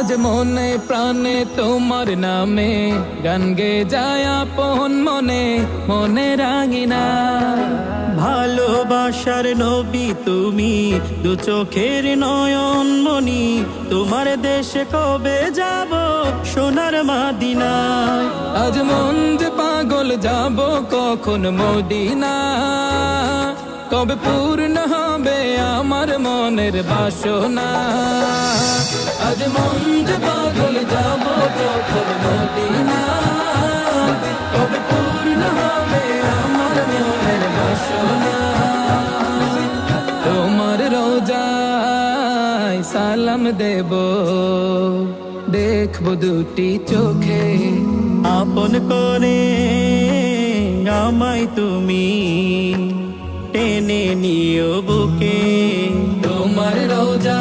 আজ মনে প্রাণে তোমার নামে গান গে যায় আপন মনে মনে রাঙিনা। ভালোবাসার নবী তুমি, দু চোখের নয়ন মনি, তোমার দেশে কবে যাব সোনার মাদিনায়। আজ মন যে পাগল যাব কখন মদিনা, কবে পূর্ণ হবে আমার মনের বাসনা। আজ মন যে পাগল যাব কখন মদিনা, কবে পূর্ণ হবে আমার মনের বাসনা। তোমার রোজায় সালাম দেব, দেখবো দুটি চোখে, আপন করে আমায় তুমি টেনে নিও বুকে। তোমার রোজা